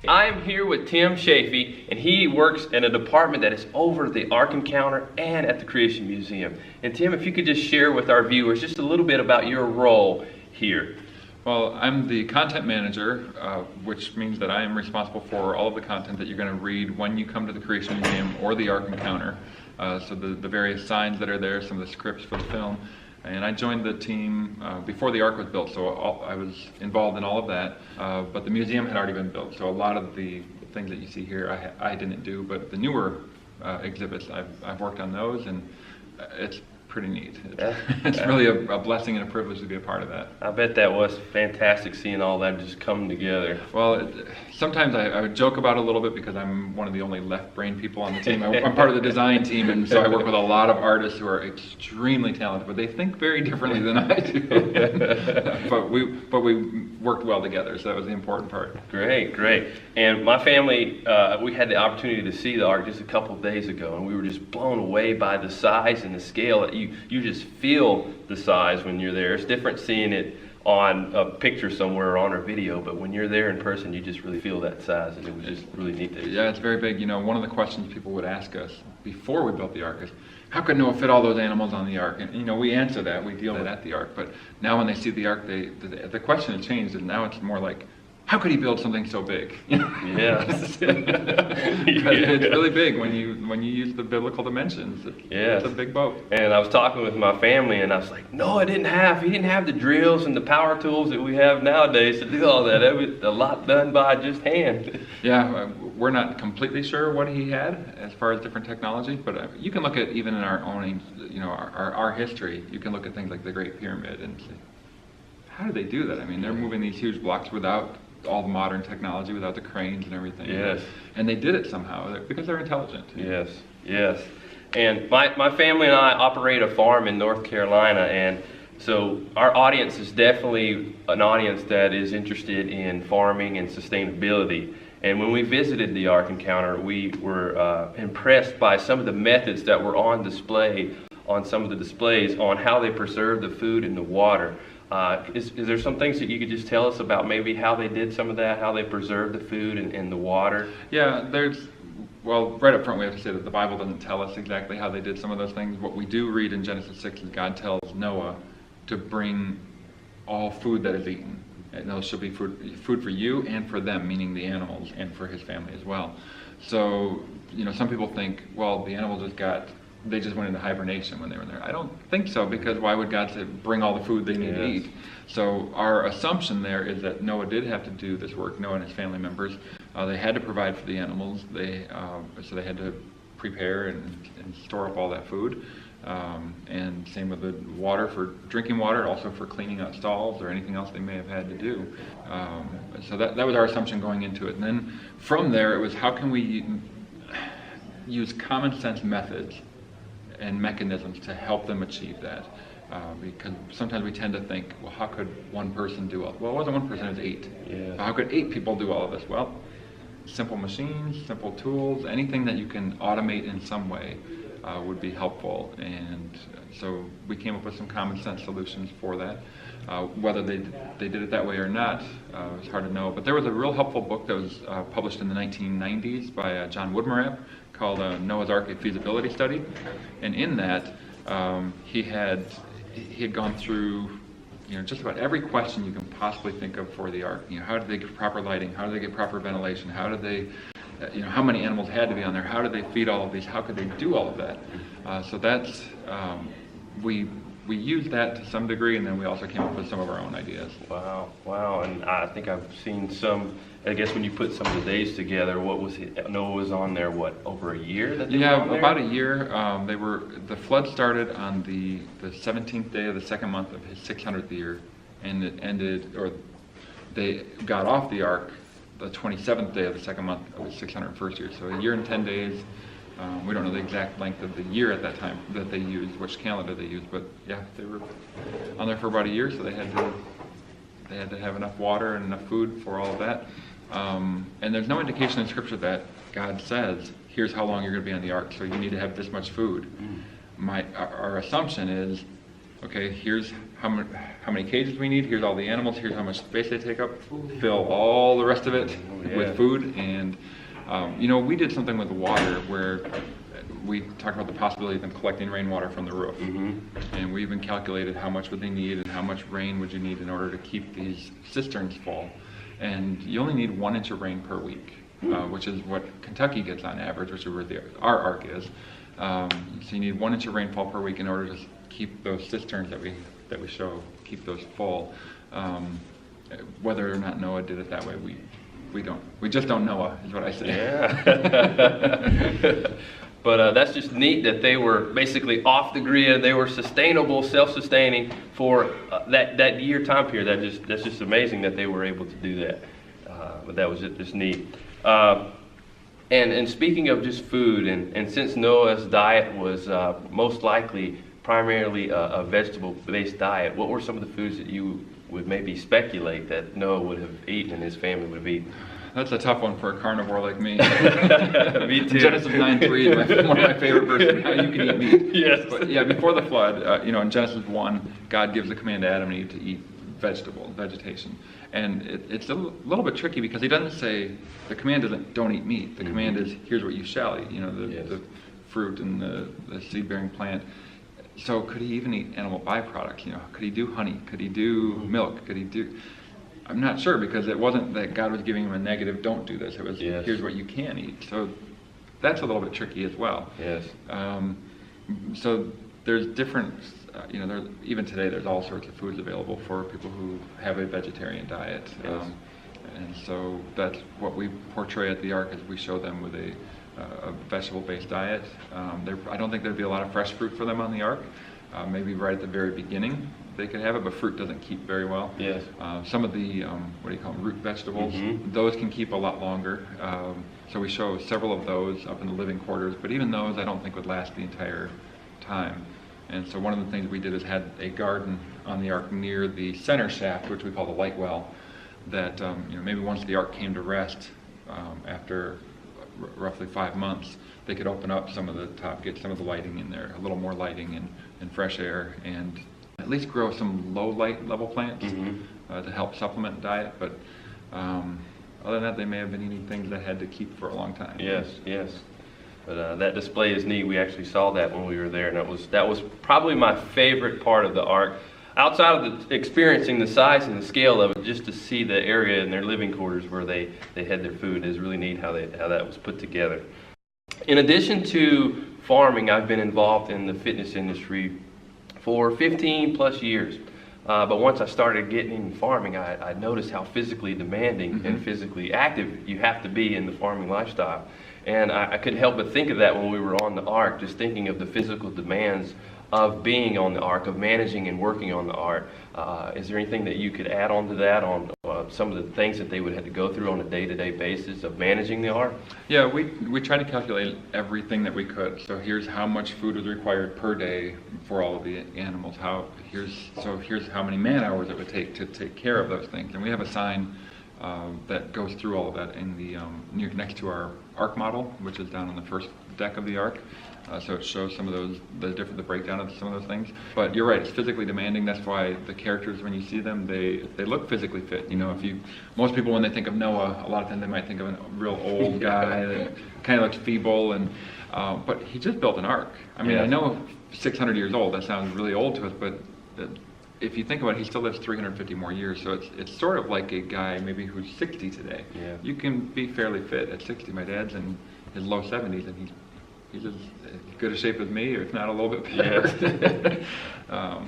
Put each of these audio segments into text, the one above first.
I'm here with Tim Chaffey, and he works in a department that is over the Ark Encounter and at the Creation Museum. And Tim, if you could just share with our viewers just a little bit about your role here. Well, I'm the content manager, which means that I am responsible for all of the content that you're going to read when you come to the Creation Museum or the Ark Encounter. So the various signs that are there, some of the scripts for the film. And I joined the team before the Ark was built, so I was involved in all of that. But the museum had already been built, so a lot of the things that you see here I didn't do, but the newer exhibits, I've worked on those, and it's pretty neat. It's really a blessing and a privilege to be a part of that. I bet that was fantastic seeing all that just come together. Well, sometimes I would joke about it a little bit because I'm one of the only left-brained people on the team. I'm part of the design team, and so I work with a lot of artists who are extremely talented, but they think very differently than I do. but we worked well together, so that was the important part. Great. And my family, we had the opportunity to see the Ark just a couple of days ago, and we were just blown away by the size and the scale. You just feel the size when you're there. It's different seeing it on a picture somewhere or on a video, but when you're there in person, you just really feel that size, and it was just really neat. Yeah, it's very big. You know, one of the questions people would ask us before we built the Ark is, how could Noah fit all those animals on the Ark? And you know, we answer that, we deal with that at the Ark, but now when they see the Ark, the question has changed, and now it's more like, how could he build something so big? Yes. It's really big when you use the biblical dimensions. It's a big boat. And I was talking with my family, and I was like, no, he didn't have the drills and the power tools that we have nowadays to do all that. It was a lot done by just hand. Yeah, we're not completely sure what he had as far as different technology, but you can look at even in our own, our history. You can look at things like the Great Pyramid and say, how did they do that? I mean, they're moving these huge blocks without all the modern technology, without the cranes and everything. Yes. And they did it somehow because they're intelligent. Yes. And my family and I operate a farm in North Carolina, and so our audience is definitely an audience that is interested in farming and sustainability. And when we visited the Ark Encounter, we were impressed by some of the methods that were on display on some of the displays on how they preserve the food and the water. Is there some things that you could just tell us about maybe how they did some of that, how they preserved the food and the water? Yeah, right up front we have to say that the Bible doesn't tell us exactly how they did some of those things. What we do read in Genesis 6 is God tells Noah to bring all food that is eaten. And those should be food for you and for them, meaning the animals, and for his family as well. So, some people think, well, the animals they just went into hibernation when they were there. I don't think so, because why would God say bring all the food they need to eat? So our assumption there is that Noah did have to do this work, Noah and his family members. They had to provide for the animals. So they had to prepare and store up all that food. And same with the water, for drinking water, also for cleaning out stalls or anything else they may have had to do. So that was our assumption going into it. And then from there, it was how can we use common sense methods and mechanisms to help them achieve that. Because sometimes we tend to think, well, how could one person do all? Well, it wasn't one person, it was 8. Yeah. How could 8 people do all of this? Well, simple machines, simple tools, anything that you can automate in some way would be helpful. And so we came up with some common sense solutions for that. Whether they did it that way or not, it's hard to know. But there was a real helpful book that was published in the 1990s by John Woodmarap called Noah's Ark: A Feasibility Study. And in that, he had gone through just about every question you can possibly think of for the Ark. How did they get proper lighting? How did they get proper ventilation? How did they how many animals had to be on there? How did they feed all of these? How could they do all of that? So that's we used that to some degree, and then we also came up with some of our own ideas. Wow. And I think I've seen some, I guess when you put some of the days together, what was it? Noah was on there, over a year? About a year. The flood started on the 17th day of the second month of his 600th year, and it ended, or they got off the Ark the 27th day of the second month of his 601st year. So a year and 10 days. We don't know the exact length of the year at that time that they used, which calendar they used, but yeah, they were on there for about a year, so they had to have enough water and enough food for all of that. And there's no indication in Scripture that God says, here's how long you're going to be on the Ark, so you need to have this much food. Our assumption is okay, here's how many cages we need, here's all the animals, here's how much space they take up, fill all the rest of it with food. And we did something with the water where we talked about the possibility of them collecting rainwater from the roof. And we even calculated how much would they need and how much rain would you need in order to keep these cisterns full. And you only need 1 inch of rain per week, which is what Kentucky gets on average, which is where our Ark is. So you need 1 inch of rainfall per week in order to keep those cisterns that we show, keep those full. Whether or not Noah did it that way, we don't. We just don't know, is what I say. Yeah. But that's just neat that they were basically off the grid. They were sustainable, self-sustaining for that year time period. That's just amazing that they were able to do that. But that was just neat. And speaking of just food, and since Noah's diet was most likely primarily a vegetable-based diet, what were some of the foods that you would maybe speculate that Noah would have eaten and his family would have eaten? That's a tough one for a carnivore like me. Me too. Genesis 9:3 is one of my favorite verses. How you can eat meat. Yes. But yeah, before the flood, in Genesis 1, God gives the command to Adam and Eve to eat vegetation. And it's a little bit tricky because he doesn't say, the command isn't don't eat meat. The command is here's what you shall eat, the fruit and the seed-bearing plant. So could he even eat animal byproducts? Could he do honey? Could he do milk? Could he do... I'm not sure, because it wasn't that God was giving him a negative, don't do this. It was, here's what you can eat. So that's a little bit tricky as well. Yes. So there's different, even today there's all sorts of foods available for people who have a vegetarian diet. Yes. And so that's what we portray at the Ark, is we show them with a vegetable-based diet. I don't think there'd be a lot of fresh fruit for them on the Ark. Maybe right at the very beginning they could have it, but fruit doesn't keep very well. Yes. Some of the, root vegetables, those can keep a lot longer. So we show several of those up in the living quarters, but even those I don't think would last the entire time. And so one of the things we did is had a garden on the Ark near the center shaft, which we call the light well, that maybe once the Ark came to rest after roughly 5 months, they could open up some of the top, get some of the lighting in there, a little more lighting and fresh air, and at least grow some low light level plants to help supplement diet. But other than that, they may have been eating things that had to keep for a long time. Yes. But that display is neat. We actually saw that when we were there, and that was probably my favorite part of the Ark. Outside of experiencing the size and the scale of it, just to see the area in their living quarters where they had their food is really neat how that was put together. In addition to farming, I've been involved in the fitness industry for 15 plus years. But once I started getting in farming, I noticed how physically demanding and physically active you have to be in the farming lifestyle. And I couldn't help but think of that when we were on the Ark, just thinking of the physical demands of being on the Ark, of managing and working on the Ark. Is there anything that you could add on to that, on some of the things that they would have to go through on a day-to-day basis of managing the Ark? Yeah, we tried to calculate everything that we could. So here's how much food was required per day for all of the animals. Here's how many man hours it would take to take care of those things. And we have a sign that goes through all of that in the next to our Ark model, which is down on the first deck of the Ark. So it shows some of those, the breakdown of some of those things. But you're right, it's physically demanding. That's why the characters, when you see them, they look physically fit. Most people, when they think of Noah, a lot of times they might think of a real old guy that kind of looks feeble, but he just built an Ark. I mean, I know 600 years old, that sounds really old to us, but if you think about it, he still lives 350 more years. So it's sort of like a guy maybe who's 60 today. Yeah. You can be fairly fit at 60. My dad's in his low 70s, and he's as good a shape as me, or if not a little bit better. Yeah.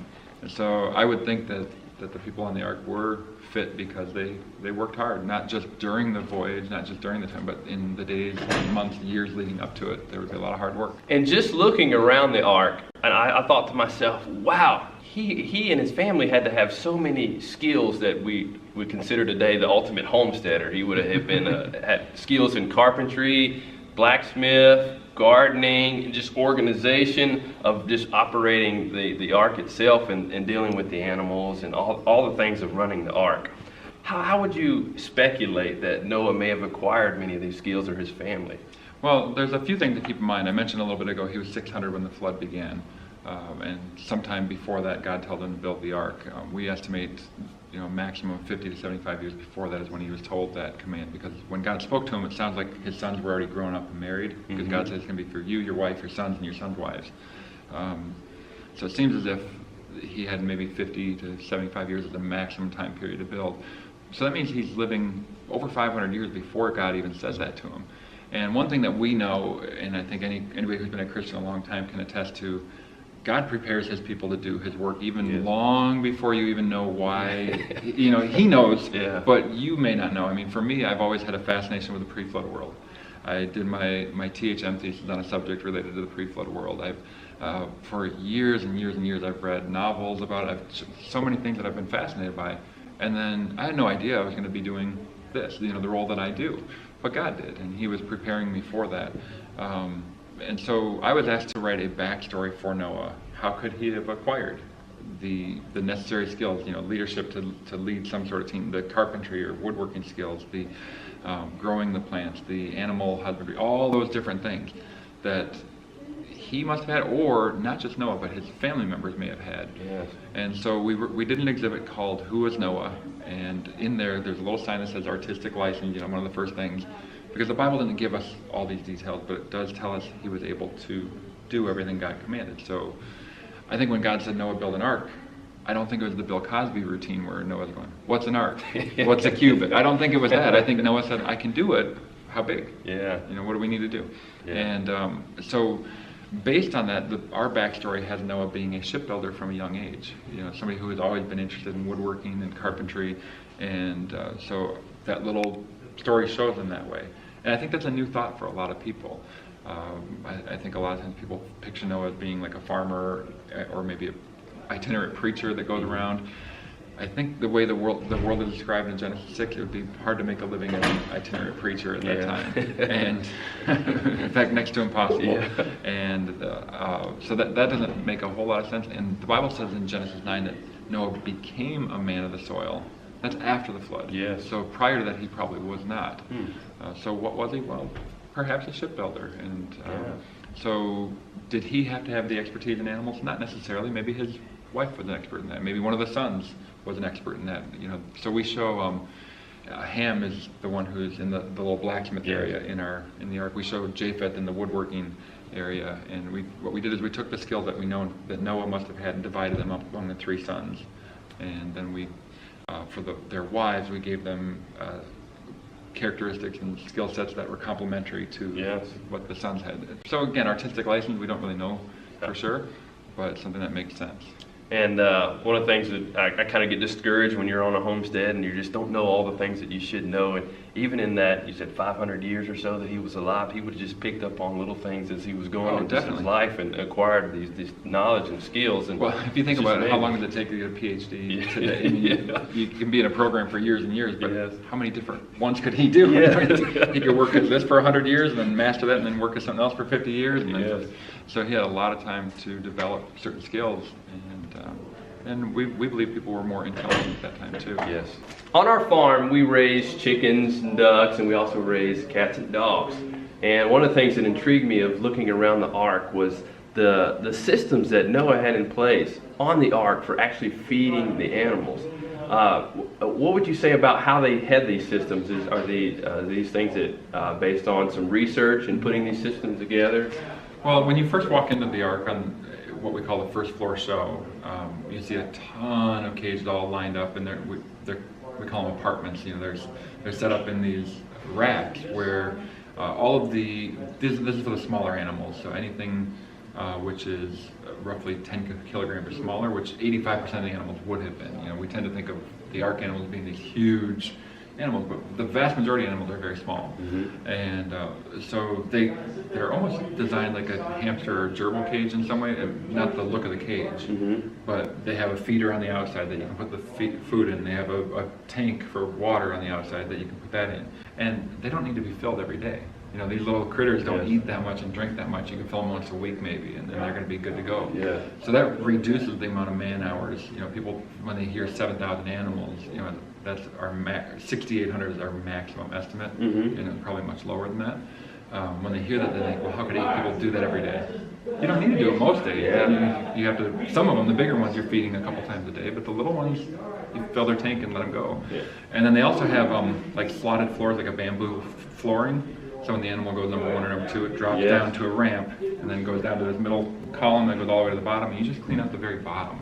So I would think that the people on the Ark were fit because they worked hard, not just during the voyage, not just during the time, but in the days, months, years leading up to it. There would be a lot of hard work. And just looking around the Ark, and I thought to myself, wow, he and his family had to have so many skills that we would consider today the ultimate homesteader. He would have been had skills in carpentry, blacksmith, gardening, just organization of just operating the Ark itself and dealing with the animals and all the things of running the Ark. How would you speculate that Noah may have acquired many of these skills, or his family? Well, there's a few things to keep in mind. I mentioned a little bit ago he was 600 when the flood began. And sometime before that, God told him to build the ark. We estimate, maximum 50 to 75 years before that is when he was told that command. Because when God spoke to him, it sounds like his sons were already grown up and married. Because God says it's going to be for you, your wife, your sons, and your sons' wives. So it seems as if he had maybe 50 to 75 years as the maximum time period to build. So that means he's living over 500 years before God even says that to him. And one thing that we know, and I think anybody who's been a Christian a long time can attest to, God prepares his people to do his work even long before you even know why. He knows, but you may not know. I mean, for me, I've always had a fascination with the pre-flood world. I did my THM thesis on a subject related to the pre-flood world. For years and years and years, I've read novels about it. So many things that I've been fascinated by. And then I had no idea I was going to be doing this, the role that I do. But God did, and he was preparing me for that. And so I was asked to write a backstory for Noah. How could he have acquired the necessary skills, leadership to lead some sort of team, the carpentry or woodworking skills, the growing the plants, the animal husbandry, all those different things that he must have had, or not just Noah, but his family members may have had. Yes. And so we did an exhibit called Who Was Noah? And in there's a little sign that says artistic license, one of the first things. Because the Bible didn't give us all these details, but it does tell us he was able to do everything God commanded. So I think when God said Noah build an ark, I don't think it was the Bill Cosby routine where Noah's going, what's an ark? What's a cubit? I don't think it was that. I think Noah said, I can do it. How big? Yeah. What do we need to do? Yeah. And so based on that, our backstory has Noah being a shipbuilder from a young age. Somebody who has always been interested in woodworking and carpentry. And so that little story shows him that way. And I think that's a new thought for a lot of people. I think a lot of times people picture Noah as being like a farmer or maybe an itinerant preacher that goes around. I think the way the world is described in Genesis 6, it would be hard to make a living as an itinerant preacher at that time. And in fact, next to impossible. Yeah. And so that doesn't make a whole lot of sense. And the Bible says in Genesis 9 that Noah became a man of the soil. That's after the flood. Yes. So prior to that, he probably was not. So what was he? Well, perhaps a shipbuilder. And so did he have to have the expertise in animals? Not necessarily. Maybe his wife was an expert in that. Maybe one of the sons was an expert in that. So we show Ham is the one who's in the little blacksmith area in the ark. We show Japheth in the woodworking area. And what we did is we took the skills that we know that Noah must have had and divided them up among the three sons. And then we for their wives, we gave them characteristics and skill sets that were complementary to what the sons had. So again, artistic license, we don't really know for sure, but it's something that makes sense. And one of the things that I kind of get discouraged when you're on a homestead and you just don't know all the things that you should know. And even in that, you said 500 years or so that he was alive, he would have just picked up on little things as he was going into his life and acquired these knowledge and skills. And well, if you think about it, how long does it take to get a PhD today? I mean, you can be in a program for years and years, but how many different ones could he do? He could work at this for 100 years and then master that and then work at something else for 50 years. And so he had a lot of time to develop certain skills. And we believe people were more intelligent at that time too. Yes. On our farm, we raise chickens and ducks, and we also raise cats and dogs. And one of the things that intrigued me of looking around the ark was the systems that Noah had in place on the ark for actually feeding the animals. What would you say about how they had these systems? Are these things that based on some research and putting these systems together? Well, when you first walk into the ark on what we call the first floor show, you see a ton of cages all lined up, and we call them apartments. They're set up in these racks where all of this is for the smaller animals. So anything which is roughly 10 kilograms or smaller, which 85% of the animals would have been. We tend to think of the ark animals being these huge animals, but the vast majority of animals are very small. And so they're almost designed like a hamster or gerbil cage in some way, not the look of the cage, but they have a feeder on the outside that you can put the food in. They have a tank for water on the outside that you can put that in. And they don't need to be filled every day. These little critters don't eat that much and drink that much. You can fill them once a week maybe, and then they're going to be good to go. So that reduces the amount of man hours. People, when they hear 7,000 animals, that's our 6,800 is our maximum estimate, and probably much lower than that. When they hear that, they think, well, how could 8 people do that every day? You don't need to do it most days. Yeah. You have to. Some of them, the bigger ones, you're feeding a couple times a day, but the little ones, you fill their tank and let them go. Yeah. And then they also have like slotted floors, like a bamboo flooring. So when the animal goes number 1 or number 2, it drops down to a ramp and then goes down to this middle column that goes all the way to the bottom. And you just clean out the very bottom.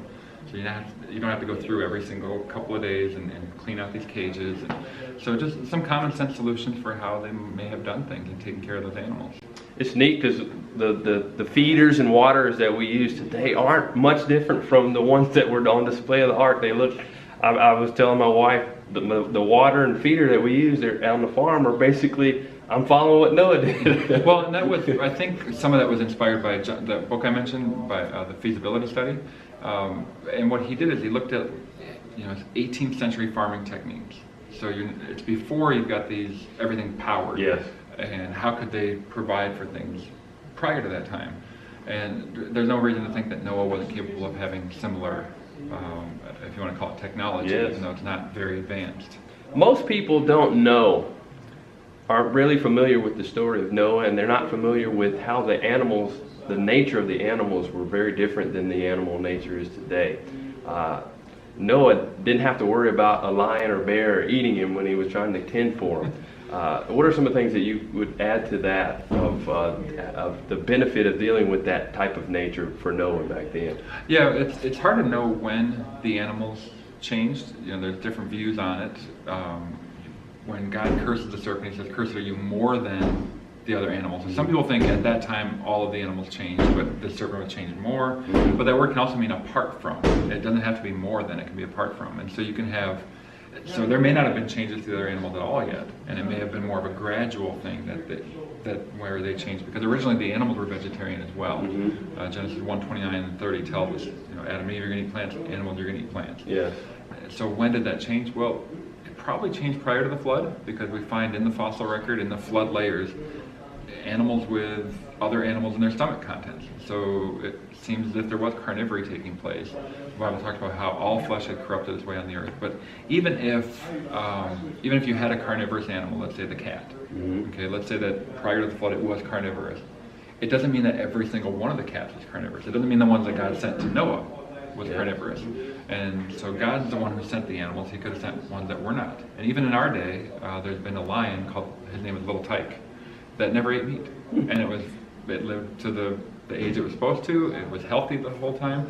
So you don't have to go through every single couple of days and clean out these cages. And so just some common sense solutions for how they may have done things and taken care of those animals. It's neat because the feeders and waters that we use today aren't much different from the ones that were on display of the Ark. They look. I was telling my wife the water and feeder that we use there on the farm are basically. I'm following what Noah did. Well, and that was, I think some of that was inspired by the book I mentioned, by the feasibility study. And what he did is he looked at, 18th century farming techniques. So it's before you've got everything powered. Yes. And how could they provide for things prior to that time? And there's no reason to think that Noah wasn't capable of having similar, if you want to call it technology, even though it's not very advanced. Most people aren't really familiar with the story of Noah, and they're not familiar with how the nature of the animals were very different than the animal nature is today. Noah didn't have to worry about a lion or bear eating him when he was trying to tend for him. What are some of the things that you would add to that of the benefit of dealing with that type of nature for Noah back then? Yeah, it's hard to know when the animals changed. There's different views on it. When God curses the serpent, he says, "Cursed are you more than the other animals." And some people think at that time all of the animals changed, but the serpent would change more. But that word can also mean apart from. It doesn't have to be more than, it can be apart from. And so you can have, so there may not have been changes to the other animals at all yet, and it may have been more of a gradual thing that where they changed, because originally the animals were vegetarian as well. Genesis 1:29 and 30 tells us, Adam and Eve, you're going to eat plants, animals, you're going to eat plants. Yes. So when did that change? Well, probably changed prior to the flood, because we find in the fossil record, in the flood layers, animals with other animals in their stomach contents. So it seems as if there was carnivory taking place. The Bible talks about how all flesh had corrupted its way on the earth. But even if you had a carnivorous animal, let's say the cat, okay, let's say that prior to the flood it was carnivorous, it doesn't mean that every single one of the cats was carnivorous. It doesn't mean the ones that God sent to Noah was carnivorous. And so God's the one who sent the animals. He could have sent ones that were not. And even in our day, there's been a lion his name is Little Tyke, that never ate meat. And it lived to the age it was supposed to. It was healthy the whole time.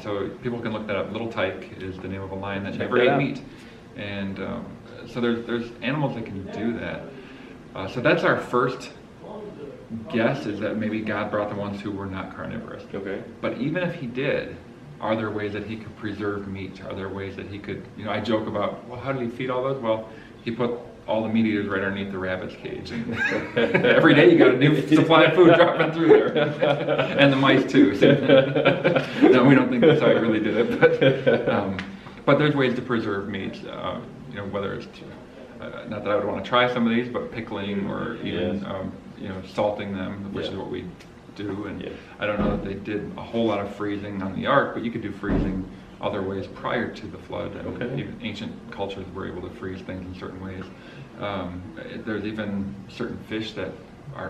So people can look that up. Little Tyke is the name of a lion that never ate meat. And so there's animals that can do that. So that's our first guess, is that maybe God brought the ones who were not carnivorous. Okay. But even if he did, are there ways that he could preserve meat? Are there ways that he could, I joke about, well, how did he feed all those? Well, he put all the meat eaters right underneath the rabbit's cage. And every day you got a new supply of food dropping through there. And the mice too. No, we don't think that's how he really did it. But there's ways to preserve meat, whether it's, not that I would want to try some of these, but pickling or even, salting them, which is what we do. And I don't know that they did a whole lot of freezing on the Ark, but you could do freezing other ways prior to the flood. And even ancient cultures were able to freeze things in certain ways. There's even certain fish that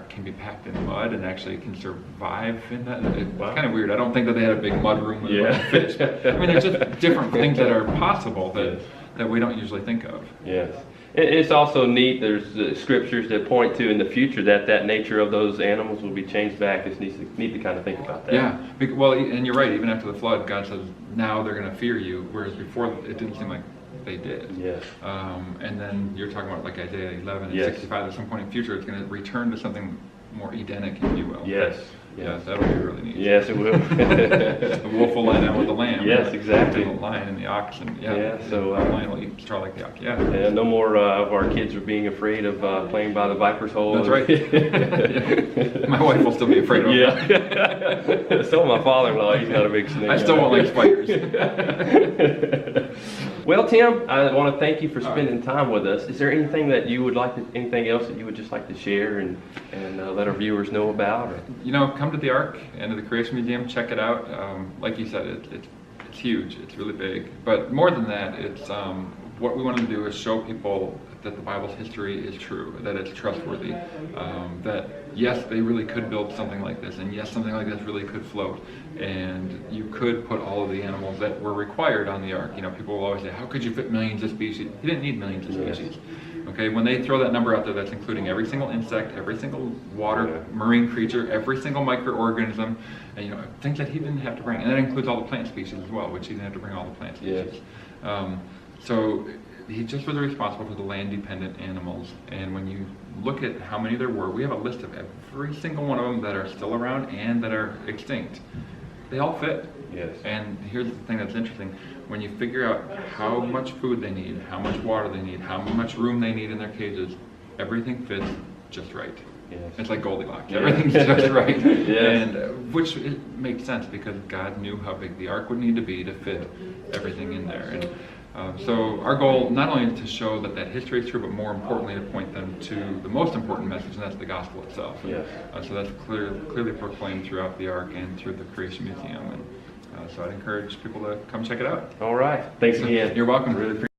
can be packed in mud and actually can survive in that. It's kind of weird. I don't think that they had a big mud room with a bunch of fish. I mean, there's just different things that are possible that we don't usually think of. Yes. It's also neat, there's scriptures that point to in the future that nature of those animals will be changed back. It's neat to kind of think about that. Yeah, well, and you're right, even after the flood, God says, now they're going to fear you, whereas before it didn't seem like they did. Yes. And then you're talking about like Isaiah 11 and 65, at some point in the future, it's going to return to something more Edenic, if you will. Yes. Yeah, that'll be really neat. Yes, it will. The wolf will lie down with the lamb. Yes, exactly. And the lion and the ox, and so the lion will eat straw like the ox. Yeah. No more of our kids are being afraid of playing by the viper's hole. That's right. Yeah. My wife will still be afraid of them. Yeah. So my father-in-law, he's not a big snake. I still won't like spiders. Well, Tim, I want to thank you for spending time with us. Is there anything that you would anything else that you would just like to share and let our viewers know about? Or? Come to the Ark and to the Creation Museum, check it out. Like you said, it's huge. It's really big. But more than that, it's what we wanted to do is show people that the Bible's history is true, that it's trustworthy, that yes, they really could build something like this, and yes, something like this really could float, and you could put all of the animals that were required on the ark. You know, people will always say, how could you fit millions of species? You didn't need millions of species. Okay, when they throw that number out there, that's including every single insect, every single water marine creature, every single microorganism, and things that he didn't have to bring, and that includes all the plant species as well, which he didn't have to bring all the plant species. So he just was responsible for the land-dependent animals, and when you look at how many there were, we have a list of every single one of them that are still around and that are extinct. They all fit. Yes. And here's the thing that's interesting. When you figure out how much food they need, how much water they need, how much room they need in their cages, everything fits just right. Yes. It's like Goldilocks. Everything's just right. Yes. And which it makes sense because God knew how big the ark would need to be to fit everything in there. And so our goal not only is to show that history is true, but more importantly to point them to the most important message, and that's the gospel itself. Yes. So that's clearly proclaimed throughout the ark and through the Creation Museum. And so I'd encourage people to come check it out. All right. Thanks again. You're welcome. Really appreciate